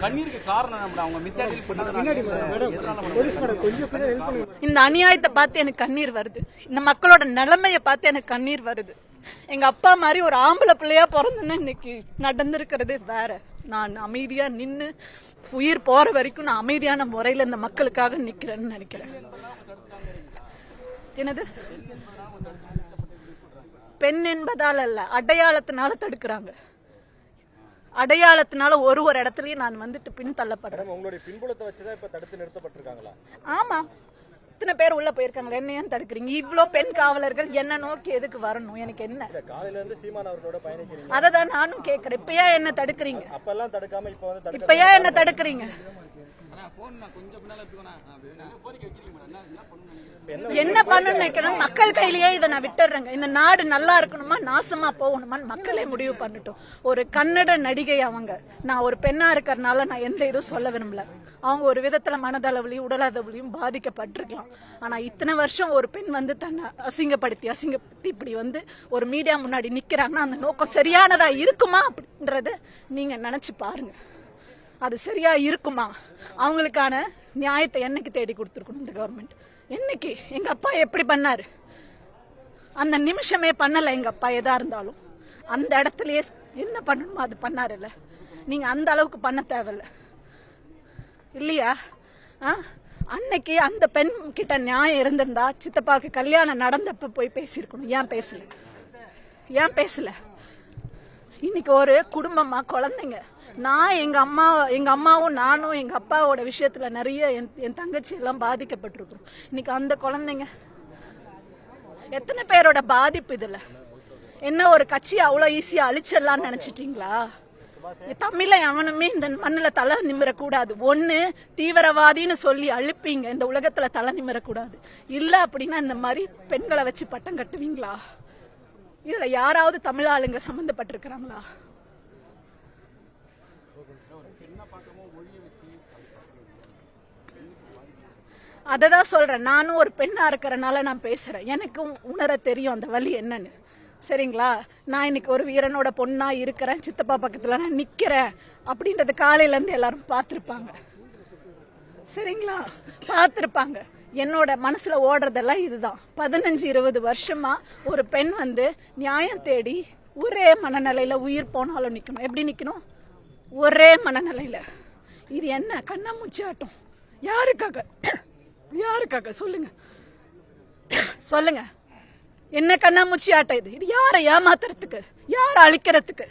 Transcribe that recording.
கண்ணீருக்கு காரணம் அவங்க மிஸ் இந்த அநியாயத்தை பார்த்து எனக்கு கண்ணீர் வருது. இந்த மக்களோட நிலைமையை பார்த்து எனக்கு கண்ணீர் வருது. எங்க அப்பா மாதிரி ஒரு ஆம்பளை பிள்ளையா பிறந்தேன்னு இன்னைக்கு நடந்திருக்கிறது வேற. நான் அமைதியா நின்னு உயிர் போற வரைக்கும் நான் அமைதியான முறையில இந்த மக்களுக்காக நிக்கிறேன்னு நினைக்கிறேன். என்னது பெண் என்பதால அல்ல, அடையாளத்தினால தடுக்கிறாங்க. அடையாளத்தினால ஒரு இடத்துலயும் நான் வந்துட்டு பின் தள்ளப்படுறேன். உங்களுடைய பின்புலத்தை வச்சுதான் இப்ப தடுத்து நிறுத்தப்பட்டிருக்காங்களா? ஆமா, இத்தனை பேர் உள்ள போயிருக்காங்க. என்ன ஏன் தடுக்கிறீங்க? இவ்வளவு பெண் காவலர்கள் என்ன நோக்கி எதுக்கு வரணும்? எனக்கு என்ன? காலையில இருந்து சீமான் அவர்களோட பயணிக்கிறீங்க, அததான் நானும் கேட்கிறேன். இப்ப ஏன் என்ன தடுக்கிறீங்க? அப்பெல்லாம் தடுக்காம இப்ப ஏன் என்ன தடுக்கிறீங்க? என்ன பண்ணணும்னு நினைக்கணும்? மக்கள் கையிலேயே இதை நான் விட்டுறேங்க. இந்த நாடு நல்லா இருக்கணுமா நாசமா போகணுமான்னு மக்களே முடிவு பண்ணட்டும். ஒரு கன்னட நடிகை அவங்க. நான் ஒரு பெண்ணா இருக்கிறதுனால நான் எந்த இதுவும் சொல்ல விரும்பல. அவங்க ஒரு விதத்துல மனதளவுலையும் உடலளவுலையும் பாதிக்கப்பட்டிருக்கலாம். ஆனா இத்தனை வருஷம் ஒரு பெண் வந்து தன்னை அசிங்கப்படுத்தி இப்படி வந்து ஒரு மீடியா முன்னாடி நிக்கிறாங்கன்னா அந்த நோக்கம் சரியானதா இருக்குமா அப்படின்றத நீங்க நினைச்சு பாருங்க. அது சரியா இருக்குமா? அவங்களுக்கான நியாயத்தை என்னைக்கு தேடி கொடுத்துருக்கணும் இந்த கவர்மெண்ட்? என்னைக்கு? எங்க அப்பா எப்படி பண்ணாரு? அந்த நிமிஷமே பண்ணல. எங்க அப்பா எதா இருந்தாலும் அந்த இடத்துலயே என்ன பண்ணணுமோ அது பண்ணாருல்ல. நீங்க அந்த அளவுக்கு பண்ண தேவையில்ல இல்லையா? அன்னைக்கு அந்த பெண் கிட்ட நியாயம் இருந்திருந்தா சித்தப்பாக்கு கல்யாணம் நடந்தப்ப போய் பேசியிருக்கணும். ஏன் பேசல? இன்னைக்கு ஒரு குடும்பமா குழந்தைங்க. நான் எங்க அம்மாவும் நானும் எங்க அப்பாவோட விஷயத்துல நிறைய என் தங்கச்சி எல்லாம் பாதிக்கப்பட்டிருக்கிறோம். இன்னைக்கு அந்த குழந்தைங்க எத்தனை பேரோட பாதிப்பு இதுல? என்ன ஒரு கட்சியை அவ்வளவு ஈஸியா அழிச்சிடலாம்னு நினைச்சிட்டீங்களா? தமிழ எவனுமே இந்த மண்ணுல தலை நிமிரக்கூடாது. ஒண்ணு தீவிரவாதின்னு சொல்லி அழிப்பீங்க, இந்த உலகத்துல தலை நிமிரக்கூடாது. இல்ல அப்படின்னா இந்த மாதிரி பெண்களை வச்சு பட்டம் கட்டுவீங்களா? இதுல யாராவது தமிழ் ஆளுங்க சம்பந்தப்பட்டிருக்கிறாங்களா? அததான் சொல்றேன். நானும் ஒரு பெண்ணா இருக்கிறனால நான் பேசுறேன். எனக்கும் உணர தெரியும் அந்த வலி என்னன்னு. சரிங்களா? நான் இன்னைக்கு ஒரு வீரனோட பொண்ணா இருக்கிறேன், சித்தப்பா பக்கத்துல நான் நிக்கிறேன் அப்படின்றது காலையில இருந்து எல்லாரும் பார்த்திருப்பாங்க. சரிங்களா? பார்த்திருப்பாங்க. என்னோட மனசுல ஓடுறதெல்லாம் இதுதான். 15-20 வருஷமா ஒரு பெண் வந்து நியாயம் தேடி ஒரே மனநிலையில உயிர் போனாலும் நிக்கணும். எப்படி நிக்கணும்? ஒரே மனநிலையில. இது என்ன கண்ணாமூச்சி ஆட்டம்? யாருக்காக சொல்லுங்க. என்ன கண்ணாமூச்சி ஆட்டம் இது? இது யாரை ஏமாத்துறதுக்கு? யாரை அழிக்கிறதுக்கு?